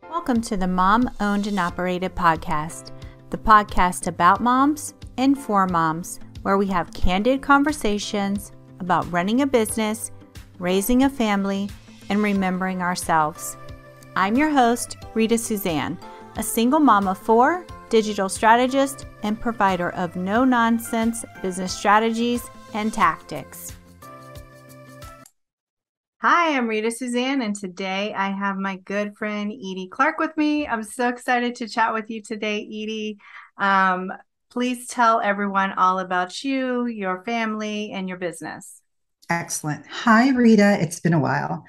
Welcome to the Mom Owned and Operated podcast, the podcast about moms and for moms, where we have candid conversations about running a business, raising a family, and remembering ourselves. I'm your host, Rita Suzanne, a single mom of four, digital strategist, and provider of no-nonsense business strategies and tactics. Hi, I'm Rita Suzanne, and today I have my good friend Edie Clarke with me. I'm so excited to chat with you today, Edie. Please tell everyone all about you, your family, and your business. Excellent. Hi, Rita. It's been a while.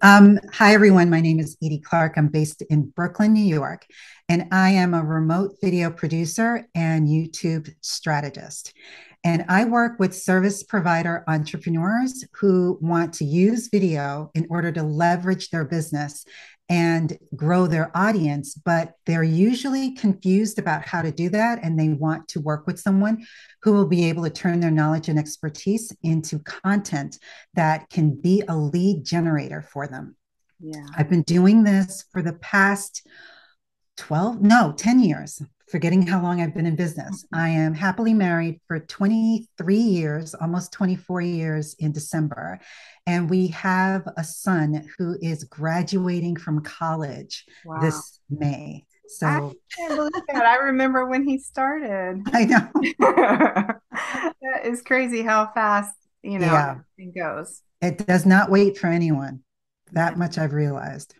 Hi, everyone. My name is Edie Clarke. I'm based in Brooklyn, New York, and I am a remote video producer and YouTube strategist. And I work with service provider entrepreneurs who want to use video in order to leverage their business and grow their audience, but they're usually confused about how to do that. And they want to work with someone who will be able to turn their knowledge and expertise into content that can be a lead generator for them. Yeah. I've been doing this for the past 10 years, forgetting how long I've been in business. I am happily married for 23 years, almost 24 years in December. And we have a son who is graduating from college this May. So I can't believe that. I remember when he started. I know. That is crazy how fast, everything goes. It does not wait for anyone. That much I've realized.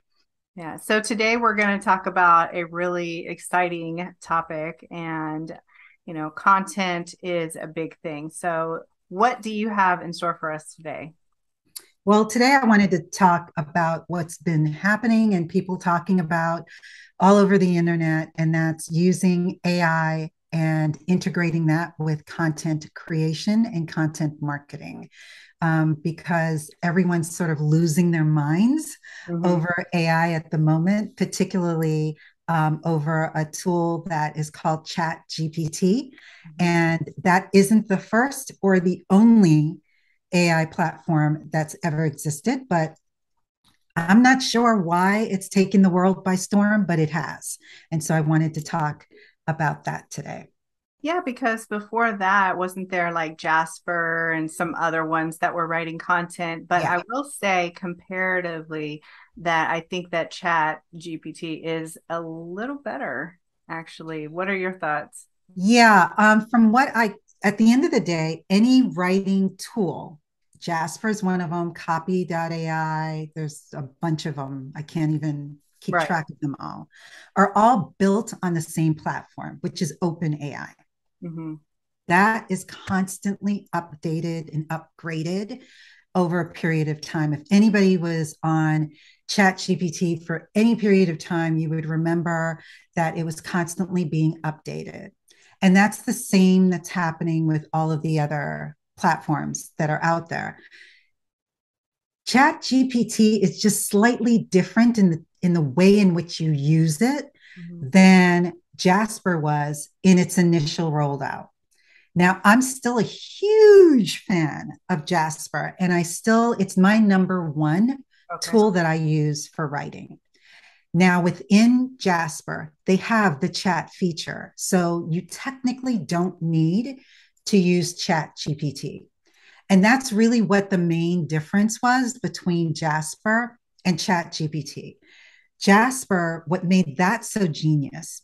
Yeah. So today we're going to talk about a really exciting topic, and, content is a big thing. So what do you have in store for us today? Well, today I wanted to talk about what's been happening and people talking about all over the internet, and that's using AI and integrating that with content creation and content marketing. Because everyone's sort of losing their minds over AI at the moment, particularly over a tool that is called Chat GPT. And that isn't the first or the only AI platform that's ever existed, but I'm not sure why it's taken the world by storm, but it has. And so I wanted to talk about that today. Yeah, because before that, wasn't there like Jasper and some other ones that were writing content? But I will say comparatively that I think that Chat GPT is a little better, actually. What are your thoughts? Yeah, at the end of the day, any writing tool, Jasper is one of them, copy.ai, there's a bunch of them. I can't even keep track of them all, are all built on the same platform, which is OpenAI. That is constantly updated and upgraded over a period of time. If anybody was on ChatGPT for any period of time, you would remember that it was constantly being updated. And that's the same that's happening with all of the other platforms that are out there. ChatGPT is just slightly different in the way in which you use it than Jasper was in its initial rollout. Now, I'm still a huge fan of Jasper, and it's my number one tool that I use for writing. Now, within Jasper, they have the chat feature. So you technically don't need to use Chat GPT. And that's really what the main difference was between Jasper and Chat GPT. Jasper, what made that so genius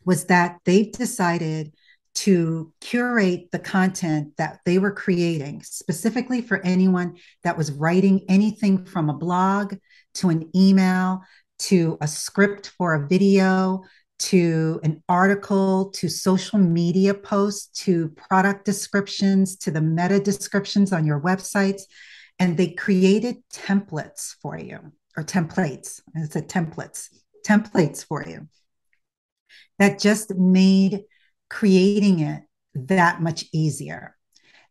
was that they've decided to curate the content that they were creating specifically for anyone that was writing anything from a blog to an email to a script for a video to an article to social media posts to product descriptions to the meta descriptions on your websites. And they created templates for you, or templates. I said templates for you that just made creating it that much easier.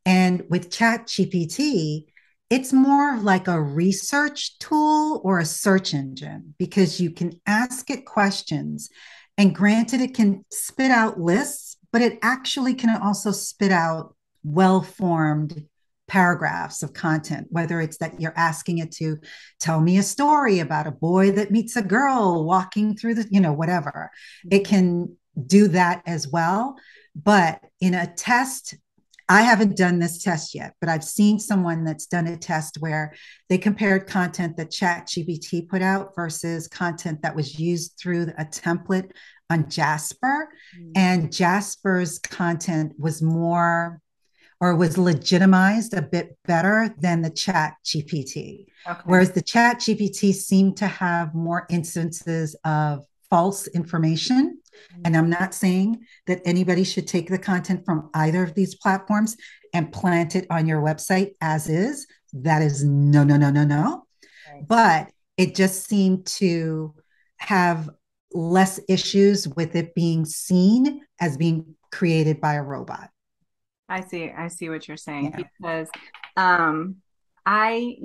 And with ChatGPT, it's more like a research tool or a search engine because you can ask it questions. And granted, it can spit out lists, but it actually can also spit out well-formed paragraphs of content, whether it's that you're asking it to tell me a story about a boy that meets a girl walking through the, whatever. It can do that as well. But in a test, I haven't done this test yet, but I've seen someone that's done a test where they compared content that ChatGPT put out versus content that was used through a template on Jasper. And Jasper's content was more, or was legitimized a bit better than the Chat GPT. Okay. Whereas the Chat GPT seemed to have more instances of false information. And I'm not saying that anybody should take the content from either of these platforms and plant it on your website as is. That is no, no, no, no, no. Right. But it just seemed to have less issues with it being seen as being created by a robot. I see what you're saying, because I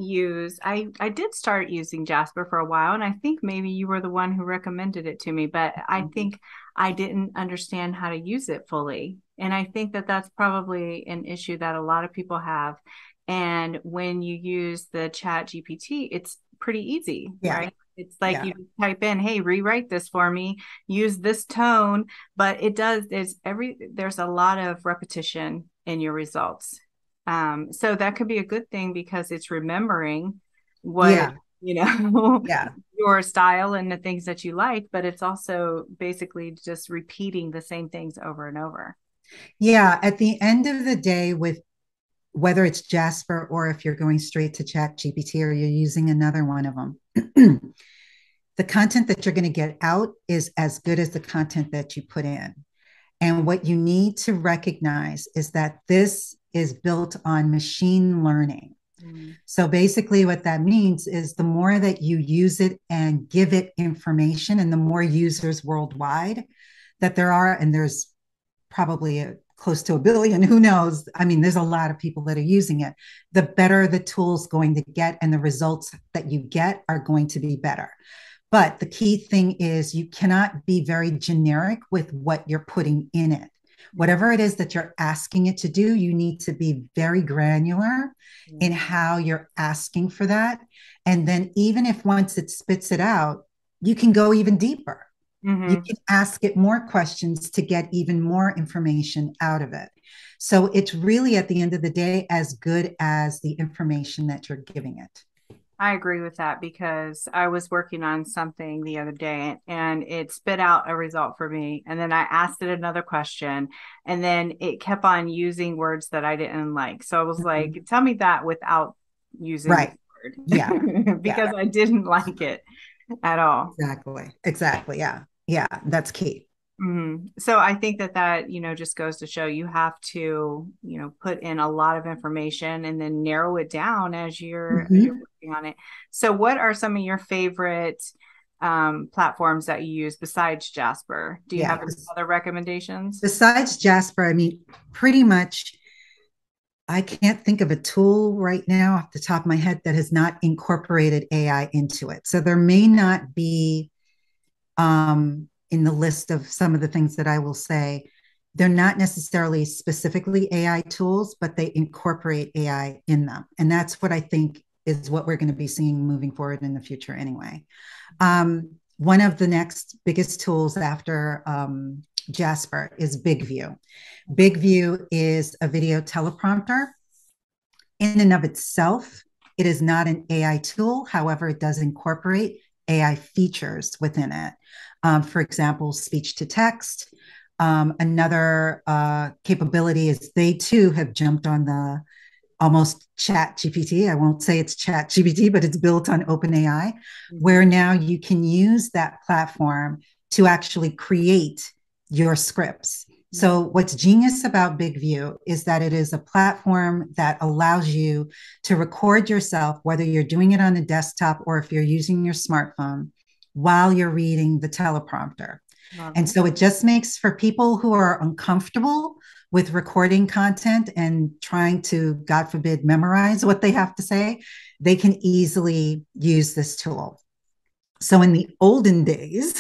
did start using Jasper for a while, and I think maybe you were the one who recommended it to me, but I think I didn't understand how to use it fully. And I think that that's probably an issue that a lot of people have. And when you use the Chat GPT, it's pretty easy, right? It's like you type in, hey, rewrite this for me, use this tone, but there's a lot of repetition in your results. So that could be a good thing because it's remembering what, your style and the things that you like, but it's also basically just repeating the same things over and over. Yeah. At the end of the day, with whether it's Jasper or if you're going straight to Chat GPT or you're using another one of them, the content that you're going to get out is as good as the content that you put in. And what you need to recognize is that this is built on machine learning. So basically what that means is the more that you use it and give it information, and the more users worldwide that there are, and there's probably close to 1 billion, who knows? I mean, there's a lot of people that are using it. The better the tool's going to get, and the results that you get are going to be better. But the key thing is you cannot be very generic with what you're putting in it. Whatever it is that you're asking it to do, you need to be very granular in how you're asking for that. And then even if once it spits it out, you can go even deeper. You can ask it more questions to get even more information out of it. So it's really, at the end of the day, as good as the information that you're giving it. I agree with that, because I was working on something the other day and it spit out a result for me. And then I asked it another question, and then it kept on using words that I didn't like. So I was like, tell me that without using the word. Yeah. Because I didn't like it at all. Exactly. Yeah. That's key. So I think that, just goes to show you have to, put in a lot of information and then narrow it down as you're working on it. So what are some of your favorite platforms that you use besides Jasper? Do you have any other recommendations? Besides Jasper, I mean, pretty much I can't think of a tool right now off the top of my head that has not incorporated AI into it. So there may not be in the list of some of the things that I will say, they're not necessarily specifically AI tools, but they incorporate AI in them. And that's what I think is what we're going to be seeing moving forward in the future anyway. One of the next biggest tools after Jasper is BigView. BigView is a video teleprompter. In and of itself, it is not an AI tool. However, it does incorporate AI features within it. For example, speech to text. Another capability is they too have jumped on the almost Chat GPT. I won't say it's Chat GPT, but it's built on OpenAI, where now you can use that platform to actually create your scripts. So what's genius about BigView is that it is a platform that allows you to record yourself, whether you're doing it on a desktop or if you're using your smartphone, while you're reading the teleprompter. And so it just makes, for people who are uncomfortable with recording content and trying to, God forbid, memorize what they have to say, they can easily use this tool. So in the olden days,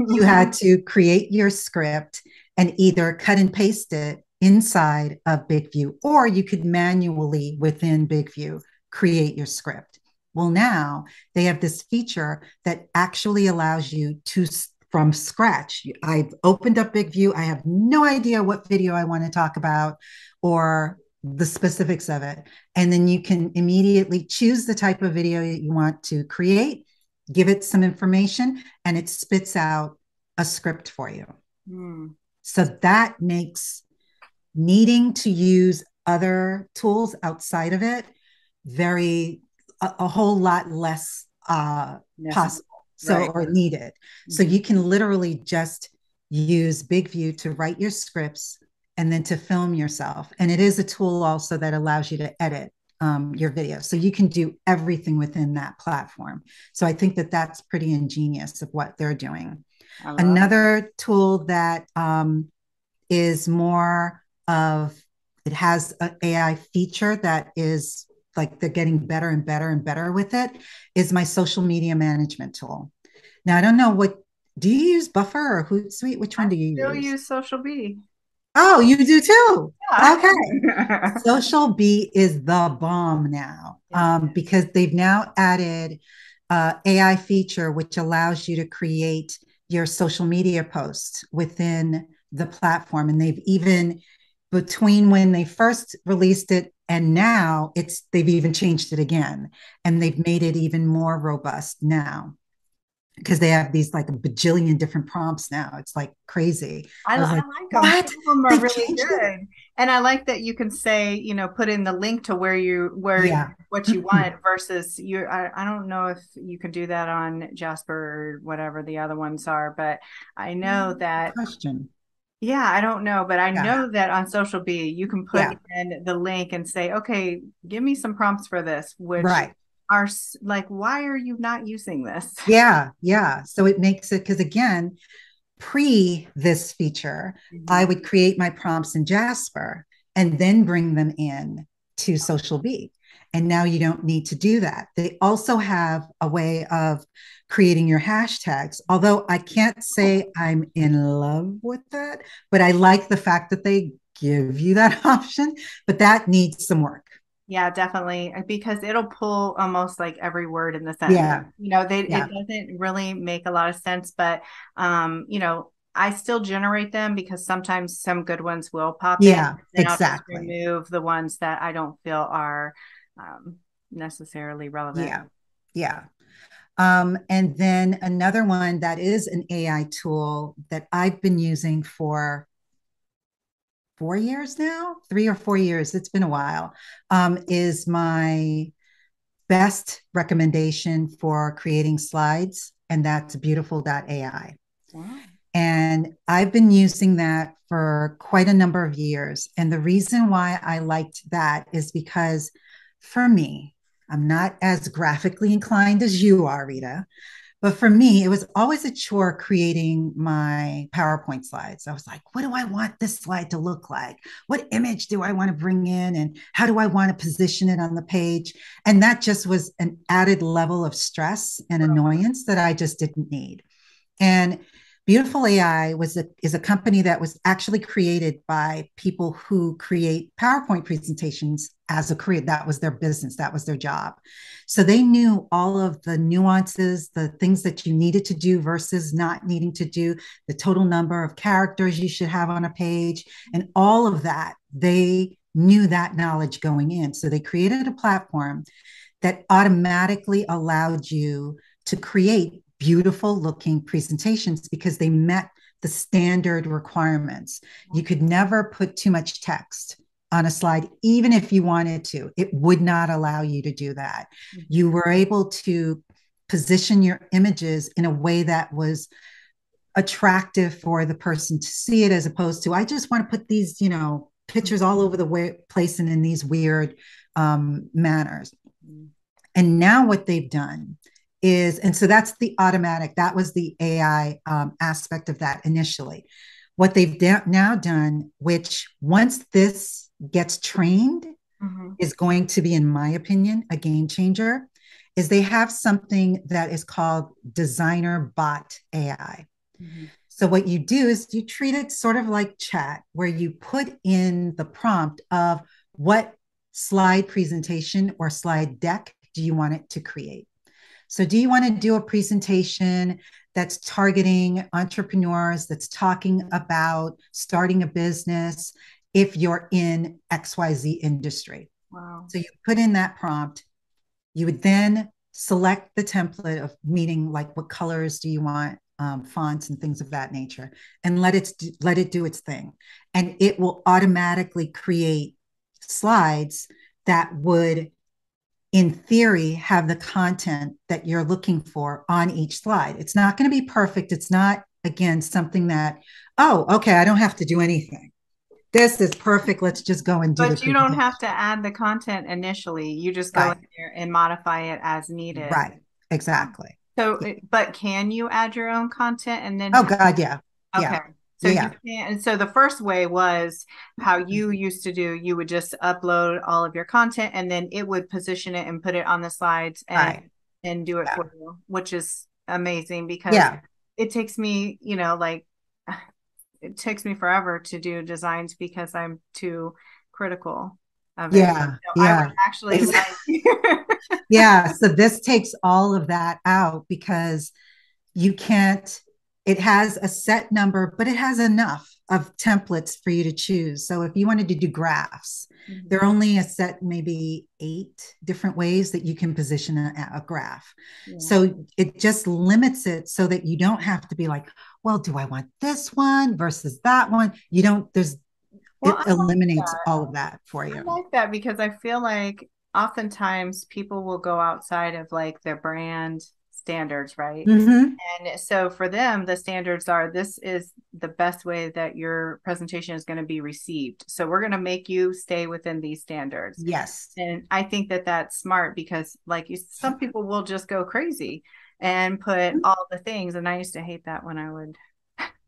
you had to create your script and either cut and paste it inside of Big View, or you could manually within Big View create your script. Well, now they have this feature that actually allows you to, from scratch. I've opened up Big View. I have no idea what video I want to talk about or the specifics of it. And then you can immediately choose the type of video that you want to create, give it some information, and it spits out a script for you. So that makes needing to use other tools outside of it a whole lot less possible. So, right. Or needed. So you can literally just use Big View to write your scripts and then to film yourself. And it is a tool also that allows you to edit your video. So you can do everything within that platform. So I think that that's pretty ingenious of what they're doing. Another tool that is more of, it has an AI feature that is like they're getting better and better and better with it, is my social media management tool. Now, I don't know do you use Buffer or Hootsuite? Which one do you use? I still use Social Bee. Oh, you do too? Yeah. Okay. Social Bee is the bomb now because they've now added AI feature, which allows you to create your social media posts within the platform. And they've even, between when they first released it and now, they've even changed it again. And they've made it even more robust now, because they have these like a bajillion different prompts now. It's like crazy. I like them. What? Some of them are really good. And I like that you can say, put in the link to what you want versus I don't know if you can do that on Jasper or whatever the other ones are, but I know that question. Yeah, I don't know, but I know that on Social Bee, you can put in the link and say, okay, give me some prompts for this, which are like, why are you not using this? Yeah. So it makes it, because again, pre this feature, I would create my prompts in Jasper and then bring them in to Social Bee. And now you don't need to do that. They also have a way of creating your hashtags, although I can't say I'm in love with that, but I like the fact that they give you that option, but that needs some work. Yeah, definitely. Because it'll pull almost like every word in the sentence. It doesn't really make a lot of sense, but, I still generate them because sometimes some good ones will pop in. And exactly. I'll just remove the ones that I don't feel are necessarily relevant. Yeah. And then another one that is an AI tool that I've been using for 4 years now, 3 or 4 years, it's been a while, is my best recommendation for creating slides, and that's beautiful.ai. Wow. And I've been using that for quite a number of years. And the reason why I liked that is because for me, I'm not as graphically inclined as you are, Rita. But for me, it was always a chore creating my PowerPoint slides. I was like, what do I want this slide to look like? What image do I want to bring in? And how do I want to position it on the page? And that just was an added level of stress and annoyance that I just didn't need. And Beautiful AI is a company that was actually created by people who create PowerPoint presentations as a career. That was their business. That was their job. So they knew all of the nuances, the things that you needed to do versus not needing to do, the total number of characters you should have on a page, and all of that. They knew that knowledge going in. So they created a platform that automatically allowed you to create beautiful looking presentations because they met the standard requirements. You could never put too much text on a slide, even if you wanted to. It would not allow you to do that. You were able to position your images in a way that was attractive for the person to see it, as opposed to, I just want to put these, pictures all over the place and in these weird manners. And now what they've done is, and so that's the automatic, that was the AI aspect of that initially. What they've now done, which once this gets trained, is going to be, in my opinion, a game changer, is they have something that is called designer bot AI. So what you do is you treat it sort of like chat, where you put in the prompt of what slide presentation or slide deck do you want it to create. So do you want to do a presentation that's targeting entrepreneurs, that's talking about starting a business if you're in XYZ industry? Wow. So you put in that prompt. You would then select the template of meaning, like what colors do you want, fonts and things of that nature, and let it do its thing. And it will automatically create slides that would, in theory, have the content that you're looking for on each slide. It's not going to be perfect. It's not, again, something that, oh, okay, I don't have to do anything. This is perfect. Let's just go and do But you don't have to add the content initially. You just go in there and modify it as needed. Right. Exactly. So, but can you add your own content and then? Oh God, yeah. Okay. Yeah. So you can, and so the first way was how you used to do, you would just upload all of your content and then it would position it and put it on the slides and do it for you, which is amazing because it takes me, like it takes me forever to do designs because I'm too critical of it. Yeah. So I would actually yeah. So this takes all of that out because you can't, it has a set number, but it has enough of templates for you to choose. So if you wanted to do graphs, there are only a set, maybe 8 different ways that you can position a graph. So it just limits it so that you don't have to be like, well, do I want this one versus that one? You don't, it eliminates all of that for you. I like that because I feel like oftentimes people will go outside of like their brand standards, right? And so for them, the standards are, this is the best way that your presentation is going to be received. So we're going to make you stay within these standards. Yes. And I think that that's smart because like some people will just go crazy and put all the things. And I used to hate that when I would.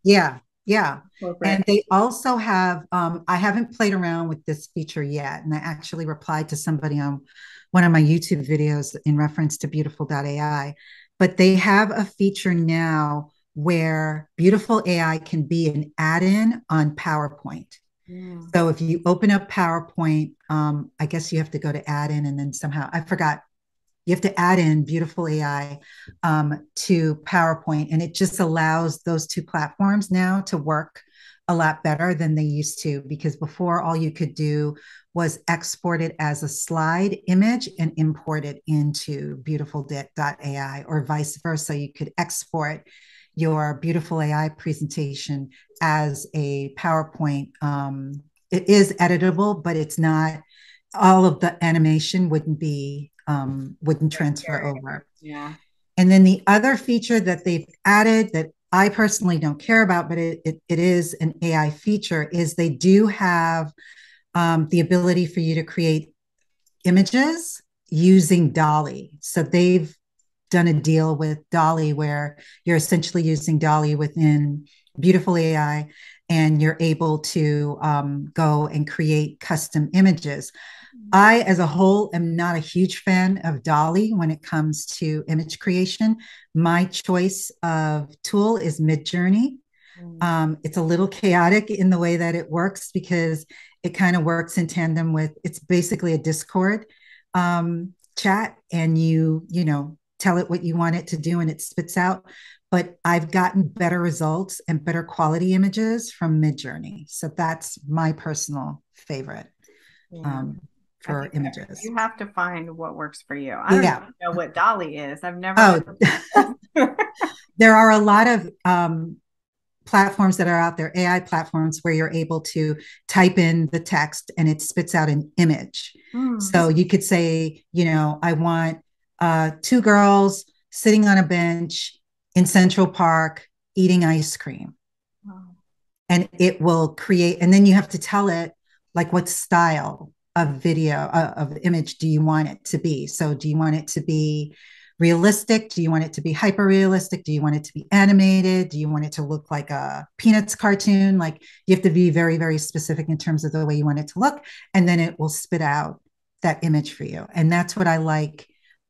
Yeah. And they also have, I haven't played around with this feature yet. And I actually replied to somebody on one of my YouTube videos in reference to beautiful.ai. But they have a feature now where Beautiful AI can be an add-in on PowerPoint. So if you open up PowerPoint, I guess you have to go to add-in and then somehow, I forgot, you have to add in Beautiful AI to PowerPoint. And it just allows those 2 platforms now to work a lot better than they used to, because before all you could do was export it as a slide image and import it into beautiful.ai, or vice versa. You could export your Beautiful AI presentation as a PowerPoint. It is editable, but it's not, all of the animation wouldn't transfer over. Yeah. And then the other feature that they've added that I personally don't care about, but it is an AI feature, is they do have the ability for you to create images using Dolly. So they've done a deal with Dolly where you're essentially using Dolly within Beautiful AI, and you're able to go and create custom images. I, as a whole, am not a huge fan of Dolly when it comes to image creation. My choice of tool is Midjourney. It's a little chaotic in the way that it works because it kind of works in tandem with, it's basically a Discord chat, and you tell it what you want it to do and it spits out. But I've gotten better results and better quality images from Midjourney. So that's my personal favorite. For images. You have to find what works for you. I don't even know what Dolly is. I've never. There are a lot of platforms that are out there, AI platforms, where you're able to type in the text and it spits out an image. So you could say, I want 2 girls sitting on a bench in Central Park eating ice cream. And it will create, and then you have to tell it like what style of video, of image do you want it to be? So do you want it to be realistic? Do you want it to be hyper realistic? Do you want it to be animated? Do you want it to look like a Peanuts cartoon? Like, you have to be very, very specific in terms of the way you want it to look. And then it will spit out that image for you. And that's what I like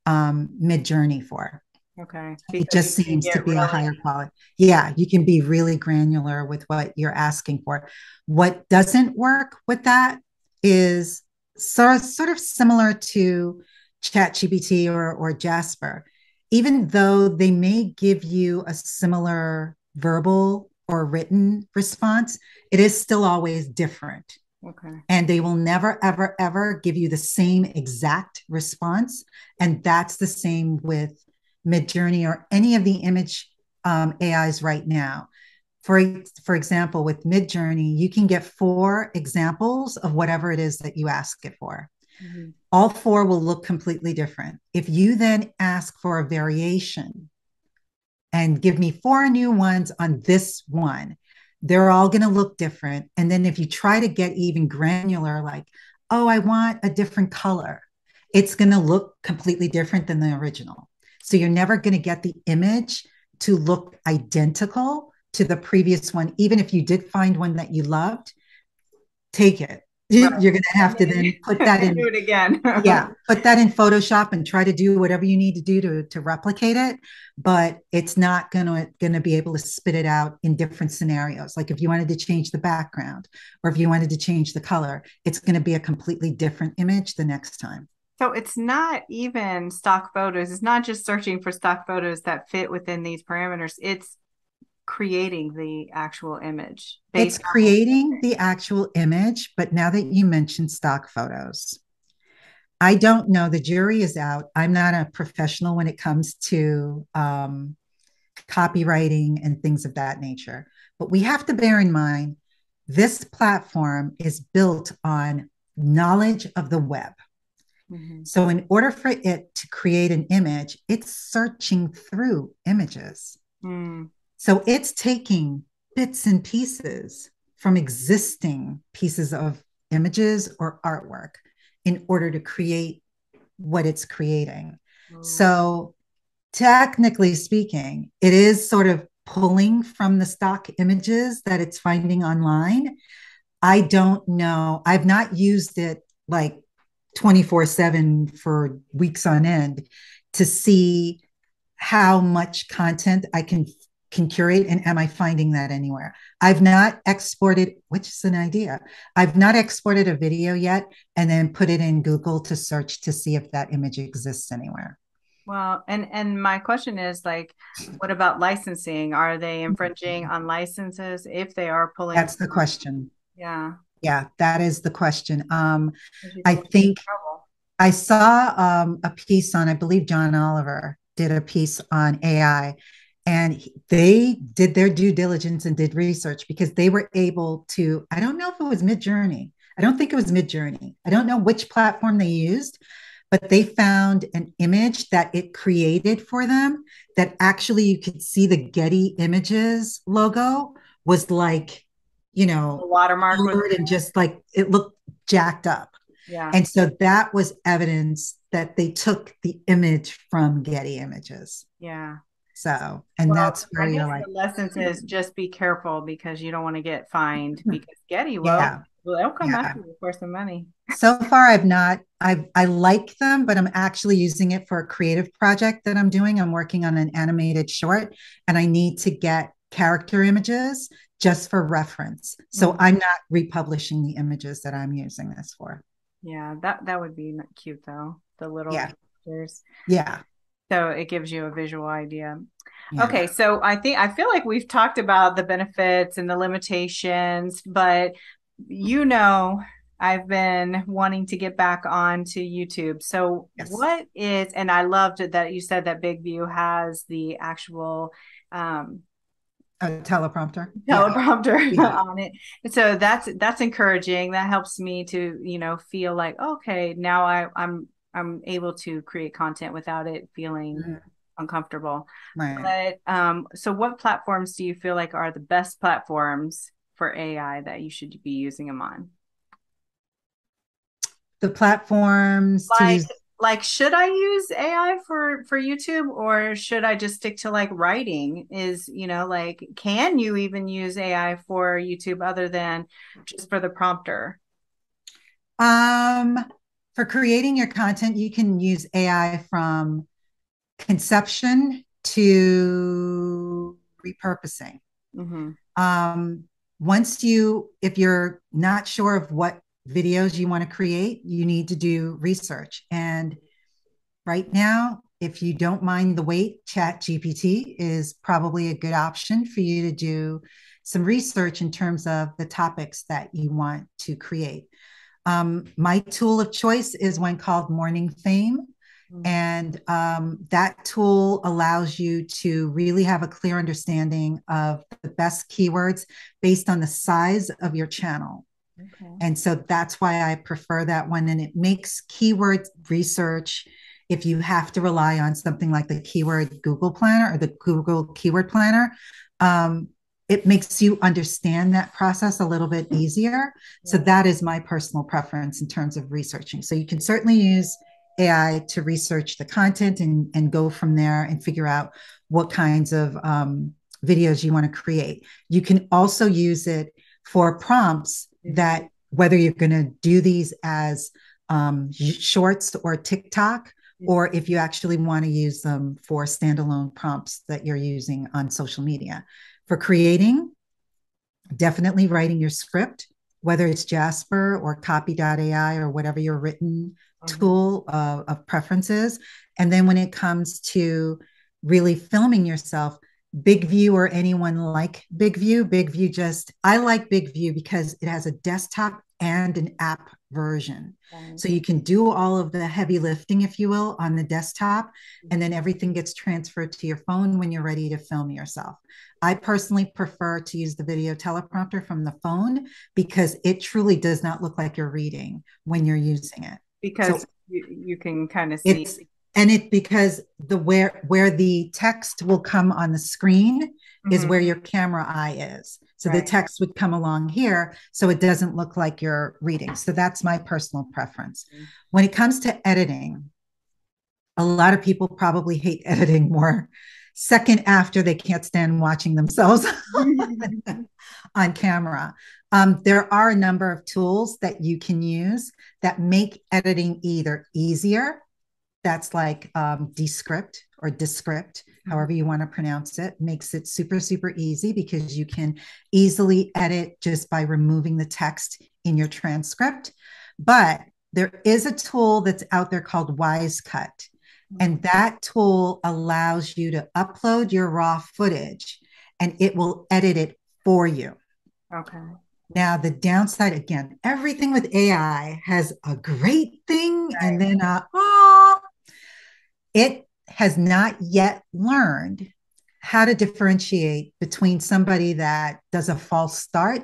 Midjourney for. Okay. It Because you just can seems to get be a really, higher quality. Yeah, you can be really granular with what you're asking for. What doesn't work with that is sort of similar to ChatGPT or Jasper. Even though they may give you a similar verbal or written response, it is still always different. okay. And they will never, ever, ever give you the same exact response. And that's the same with Midjourney or any of the image AIs right now. For example, with Midjourney, you can get 4 examples of whatever it is that you ask it for. Mm-hmm. All 4 will look completely different. If you then ask for a variation and give me 4 new ones on this one, they're all going to look different. And then if you try to get even granular, like, oh, I want a different color, it's going to look completely different than the original. So you're never going to get the image to look identical to the previous one. Even if you did find one that you loved, take it. Right. You're going to have to then put that in. Do it again. Yeah, put that in Photoshop and try to do whatever you need to do to replicate it. But it's not gonna be able to spit it out in different scenarios. Like if you wanted to change the background or if you wanted to change the color, it's going to be a completely different image the next time. So it's not even stock photos. It's not just searching for stock photos that fit within these parameters. It's creating the actual image. It's creating the actual image. But now that you mentioned stock photos, I don't know. The jury is out. I'm not a professional when it comes to copywriting and things of that nature. But we have to bear in mind this platform is built on knowledge of the web. Mm-hmm. So in order for it to create an image, it's searching through images. Mm. So it's taking bits and pieces from existing pieces of images or artwork in order to create what it's creating. Mm. So technically speaking, it is sort of pulling from the stock images that it's finding online. I don't know. I've not used it like 24/7 for weeks on end to see how much content I can curate, and am I finding that anywhere? I've not exported, which is an idea. I've not exported a video yet and then put it in Google to search to see if that image exists anywhere. Well, and my question is like, what about licensing? Are they infringing on licenses if they are pulling? That's the question. Yeah. Yeah, that is the question. I think I saw a piece on, I believe John Oliver did a piece on AI, and they did their due diligence and did research because they were able to, I don't know if it was Midjourney. I don't think it was Midjourney. I don't know which platform they used, but they found an image that it created for them that actually you could see the Getty Images logo was like, you know, the watermark and just like it looked jacked up. Yeah. And so that was evidence that they took the image from Getty Images. Yeah. So, and that's where you're like, the lesson is just be careful because you don't want to get fined because Getty will, they'll come after you for some money. So far, I like them, but I'm actually using it for a creative project that I'm doing. I'm working on an animated short and I need to get character images just for reference. So mm-hmm. I'm not republishing the images that I'm using this for. Yeah, that would be cute though. The little characters. Yeah. So it gives you a visual idea. Yeah. Okay, so I feel like we've talked about the benefits and the limitations, but I've been wanting to get back onto YouTube. So what is, and I loved it that you said that Big View has the actual a teleprompter on it. So that's encouraging. That helps me to, feel like, okay, now I'm able to create content without it feeling uncomfortable. Right. But so what platforms do you feel like are the best platforms for AI that you should be using them on? The platforms like should I use AI for YouTube or should I just stick to like writing? Can you even use AI for YouTube other than just for the prompter? For creating your content, you can use AI from conception to repurposing. If you're not sure of what videos you want to create, you need to do research. And right now, if you don't mind the wait, ChatGPT is probably a good option for you to do some research in terms of the topics that you want to create. My tool of choice is one called Morning Fame. And that tool allows you to really have a clear understanding of the best keywords based on the size of your channel. Okay. And so that's why I prefer that one. And it makes keyword research, if you have to rely on something like the keyword Google Planner or the Google Keyword Planner, it makes you understand that process a little bit easier. Yeah. So that is my personal preference in terms of researching. So you can certainly use AI to research the content and go from there and figure out what kinds of videos you want to create. You can also use it for prompts that, whether you're going to do these as shorts or TikTok, or if you actually want to use them for standalone prompts that you're using on social media. For creating, definitely writing your script, whether it's Jasper or copy.ai or whatever your written tool of preferences. And then when it comes to really filming yourself, Big View or anyone like Big View, I like Big View because it has a desktop and an app version. Right. So you can do all of the heavy lifting, if you will, on the desktop, and then everything gets transferred to your phone when you're ready to film yourself. I personally prefer to use the video teleprompter from the phone because it truly does not look like you're reading when you're using it. Because so you can kind of see. Because where the text will come on the screen is where your camera eye is. So the text would come along here, so it doesn't look like you're reading. So that's my personal preference. When it comes to editing, a lot of people probably hate editing more second after they can't stand watching themselves on camera. There are a number of tools that you can use that make editing either easier. That's like Descript or Descript, however you want to pronounce it, makes it super, super easy because you can easily edit just by removing the text in your transcript. But there is a tool that's out there called WiseCut. And that tool allows you to upload your raw footage and it will edit it for you. Okay. Now, the downside, again, everything with AI has a great thing and then it has not yet learned how to differentiate between somebody that does a false start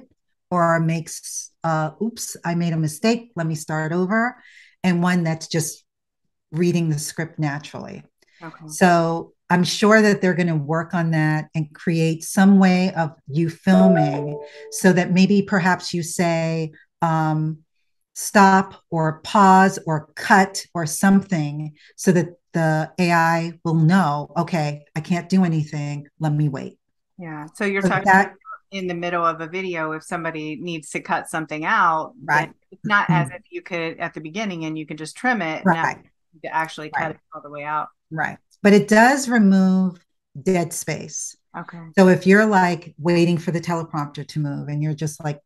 or makes, oops, I made a mistake, let me start over, and one that's just reading the script naturally. Okay. So I'm sure that they're going to work on that and create some way of you filming so that maybe perhaps you say, stop or pause or cut or something so that the AI will know, okay, I can't do anything. Let me wait. Yeah. So you're talking about in the middle of a video, if somebody needs to cut something out, then it's not as if you could at the beginning and you can just trim it. Right. Now you to actually cut it all the way out. Right. But it does remove dead space. Okay. So if you're like waiting for the teleprompter to move and you're just like,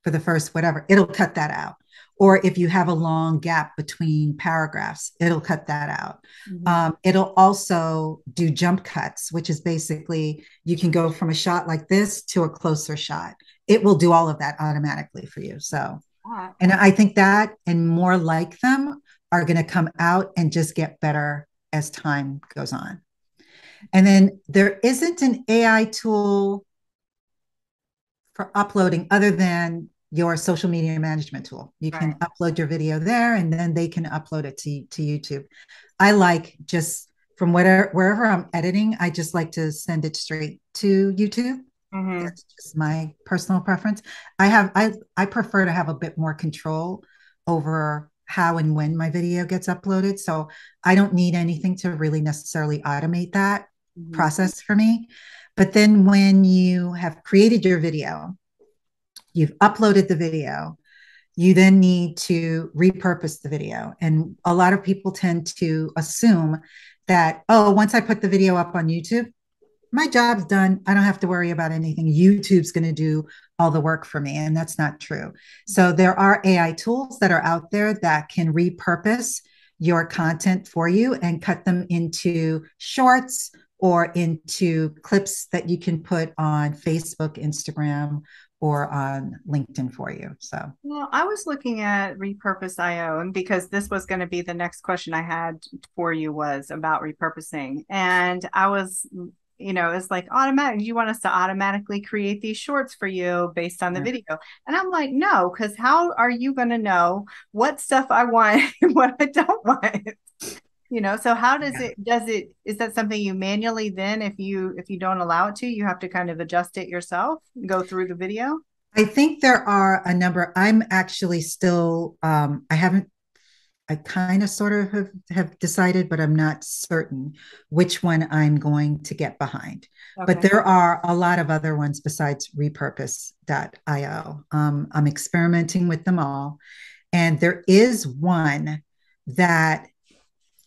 for the first whatever, it'll cut that out. Or if you have a long gap between paragraphs, it'll cut that out. It'll also do jump cuts, which is basically you can go from a shot like this to a closer shot. It will do all of that automatically for you. So, and I think that and more like them are going to come out and just get better as time goes on. And then there isn't an AI tool for uploading other than your social media management tool. You can upload your video there and then they can upload it to YouTube. I like just from wherever I'm editing, I just like to send it straight to YouTube. That's just my personal preference. I prefer to have a bit more control over how and when my video gets uploaded. So I don't need anything to really necessarily automate that process for me. But then when you have created your video, you've uploaded the video, you then need to repurpose the video. And a lot of people tend to assume that, oh, once I put the video up on YouTube, my job's done. I don't have to worry about anything. YouTube's going to do all the work for me. And that's not true. So there are AI tools that are out there that can repurpose your content for you and cut them into shorts or into clips that you can put on Facebook, Instagram, or on LinkedIn for you. So, well, I was looking at Repurpose.io, and because this was going to be the next question I had for you was about repurposing. And I was, it's like automatic. You want us to automatically create these shorts for you based on the video. And I'm like, no, because how are you going to know what stuff I want and what I don't want? So how is that something you manually then, if you don't allow it to, you have to kind of adjust it yourself, go through the video? I think there are a number. I'm actually still, I kind of sort of have decided, but I'm not certain which one I'm going to get behind. Okay. But there are a lot of other ones besides repurpose.io. I'm experimenting with them all. And there is one that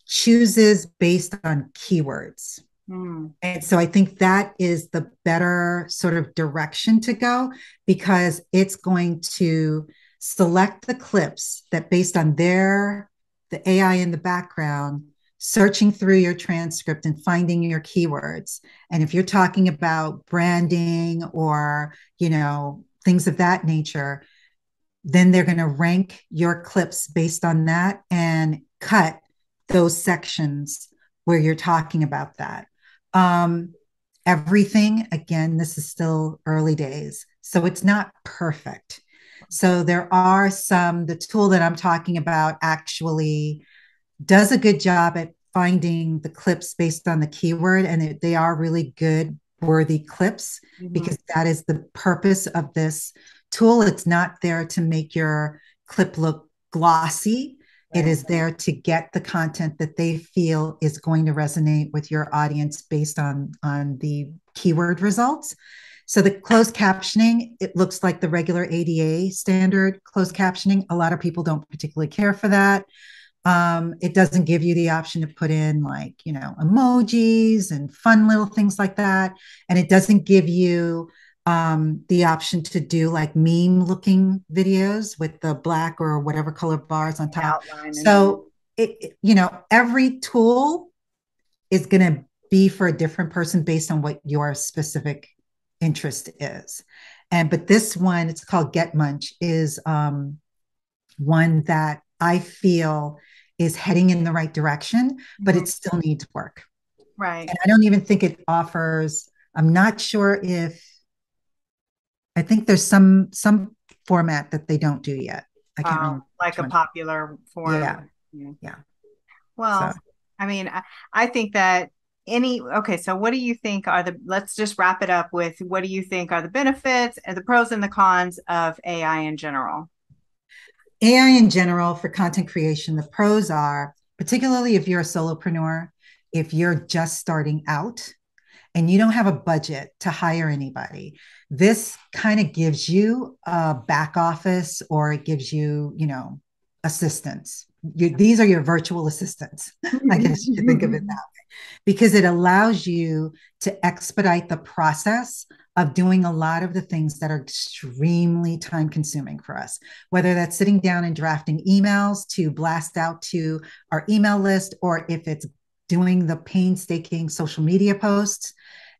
chooses based on keywords. And so I think that is the better sort of direction to go, because it's going to select the clips that, based on the AI in the background, searching through your transcript and finding your keywords. And if you're talking about branding or, things of that nature, then they're going to rank your clips based on that and cut those sections where you're talking about that. Everything, again, this is still early days, so it's not perfect. So there are the tool that I'm talking about actually does a good job at finding the clips based on the keyword, and they are really good, worthy clips, because that is the purpose of this tool. It's not there to make your clip look glossy. It is there to get the content that they feel is going to resonate with your audience based on the keyword results. So the closed captioning, it looks like the regular ADA standard closed captioning. A lot of people don't particularly care for that. It doesn't give you the option to put in emojis and fun little things like that. And it doesn't give you the option to do like meme looking videos with the black or whatever color bars on top. So every tool is going to be for a different person based on what your specific interest is. But this one, it's called Get Munch, is one that I feel is heading in the right direction, but it still needs work. Right. And I don't even think it offers, I'm not sure if, I think there's some format that they don't do yet. I can't remember. Like a popular form. Yeah. Well, so. I mean, I think that so what do you think let's just wrap it up with, what do you think are the benefits and the pros and the cons of AI in general? AI in general for content creation, the pros are, particularly if you're a solopreneur, if you're just starting out and you don't have a budget to hire anybody, this kind of gives you a back office, or it gives you, assistants. These are your virtual assistants. I guess you think of it that way, because it allows you to expedite the process of doing a lot of the things that are extremely time consuming for us, whether that's sitting down and drafting emails to blast out to our email list, or if it's doing the painstaking social media posts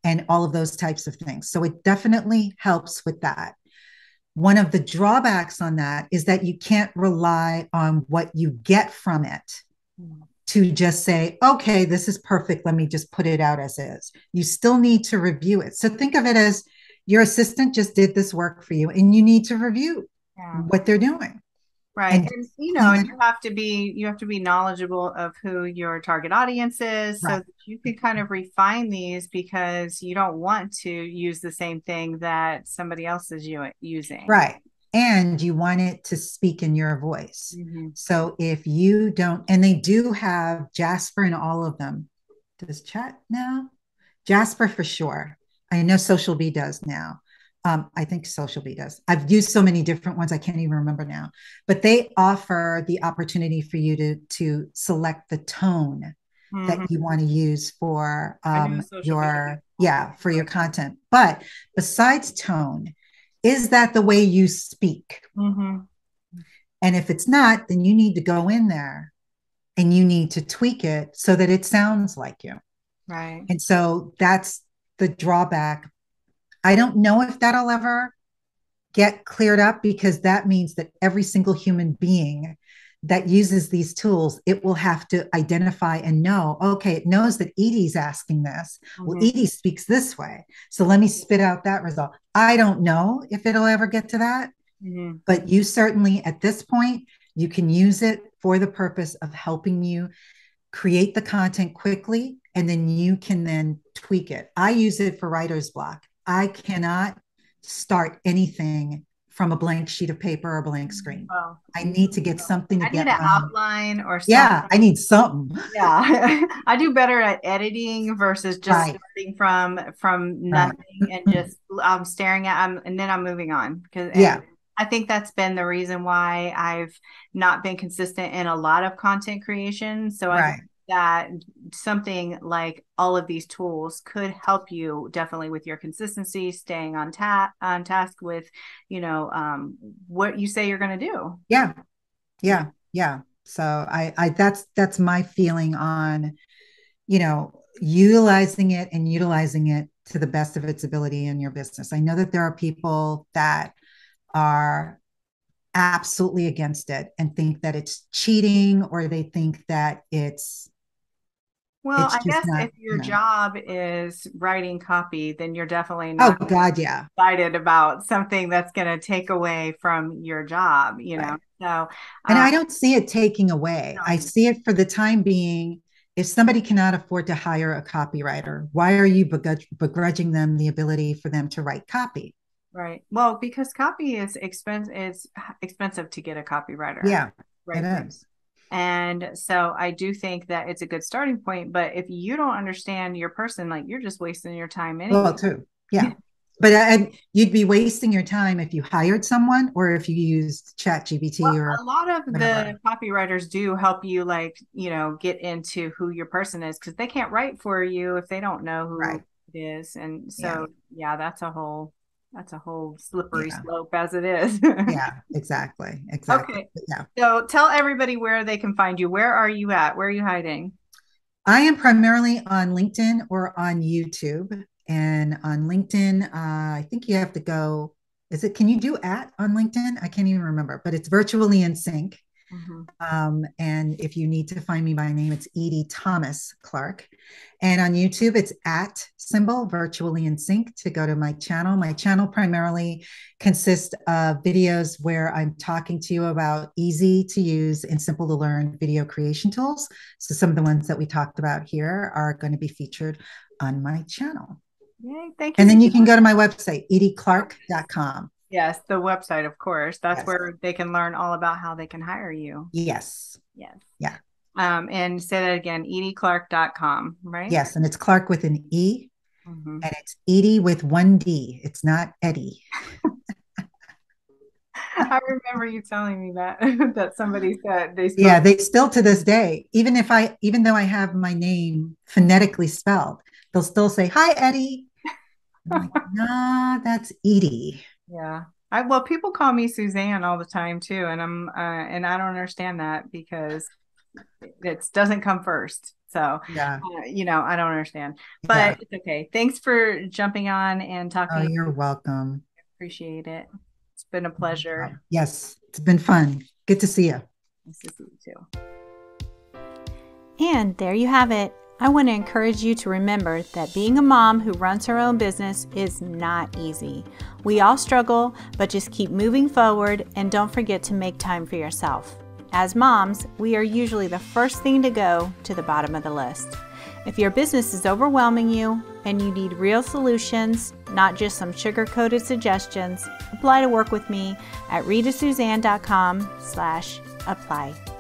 and all of those types of things. So it definitely helps with that. One of the drawbacks on that is that you can't rely on what you get from it to just say, okay, this is perfect, let me just put it out as is. You still need to review it. So think of it as your assistant just did this work for you, and you need to review what they're doing. Right. And you have to be knowledgeable of who your target audience is, so that you can kind of refine these, because you don't want to use the same thing that somebody else is using. Right. And you want it to speak in your voice. So if you don't, and they do have Jasper in all of them. Does chat now? Jasper for sure. I know Social Bee does now. I think Social Bee does. I've used so many different ones, I can't even remember now. But they offer the opportunity for you to select the tone that you want to use for your content. But besides tone, is that the way you speak? And if it's not, then you need to go in there and you need to tweak it so that it sounds like you. Right. And so that's the drawback. I don't know if that'll ever get cleared up, because that means that every single human being that uses these tools, it will have to identify and know, okay, it knows that Edie's asking this. Well, Edie speaks this way, so let me spit out that result. I don't know if it'll ever get to that, but you certainly, at this point, you can use it for the purpose of helping you create the content quickly, and then you can then tweak it. I use it for writer's block. I cannot start anything from a blank sheet of paper or blank screen. Oh. I need to get something to get an outline or something. Yeah, I need something. Yeah. I do better at editing versus just starting from nothing and just I'm staring at and then I'm moving on. I think that's been the reason why I've not been consistent in a lot of content creation. So I think that something like all of these tools could help you definitely with your consistency, staying on task with, what you say you're going to do. Yeah. So I that's my feeling on, utilizing it to the best of its ability in your business. I know that there are people that are absolutely against it and think that it's cheating, or they think that it's I guess if your job is writing copy, then you're definitely not excited about something that's going to take away from your job, know. So, and I don't see it taking away. I see it for the time being. If somebody cannot afford to hire a copywriter, why are you begrudging them the ability for them to write copy? Right. Well, because copy is expensive to get a copywriter. Yeah, it is. And so I do think that it's a good starting point. But if you don't understand your person, like, you're just wasting your time anyway. Well, too. Yeah. But you'd be wasting your time if you hired someone or if you used ChatGPT or a lot of the copywriters do help you, get into who your person is, because they can't write for you if they don't know who it is. And so, that's a whole slippery slope as it is. Exactly. Okay. Yeah. So tell everybody where they can find you. Where are you at? Where are you hiding? I am primarily on LinkedIn or on YouTube. And on LinkedIn, I think you have to go, can you do @ on LinkedIn? I can't even remember, but it's Virtually in Sync. And if you need to find me by name, it's Edie Clarke. And on YouTube, it's @ Virtually in Sync to go to my channel. My channel primarily consists of videos where I'm talking to you about easy to use and simple to learn video creation tools. So some of the ones that we talked about here are going to be featured on my channel. Yay, thank you. And then you can go to my website, edieclarke.com. Yes, the website, of course. That's where they can learn all about how they can hire you. Yes. Yeah. And say that again, edieclarke.com, right? Yes, and it's Clarke with an E, and it's Edie with 1 D. It's not Eddie. I remember you telling me that that somebody said they still to this day, even though I have my name phonetically spelled, they'll still say, "Hi, Eddie." I'm like, nah, that's Edie. Yeah. Well, people call me Suzanne all the time too, and and I don't understand that, because it doesn't come first. So I don't understand, but it's okay. Thanks for jumping on and talking. Oh, you're welcome. Appreciate it. It's been a pleasure. Yes, it's been fun. Good to see you. Nice to see you too. And there you have it. I want to encourage you to remember that being a mom who runs her own business is not easy. We all struggle, but just keep moving forward and don't forget to make time for yourself. As moms, we are usually the first thing to go to the bottom of the list. If your business is overwhelming you and you need real solutions, not just some sugar-coated suggestions, apply to work with me at ritasuzanne.com/apply.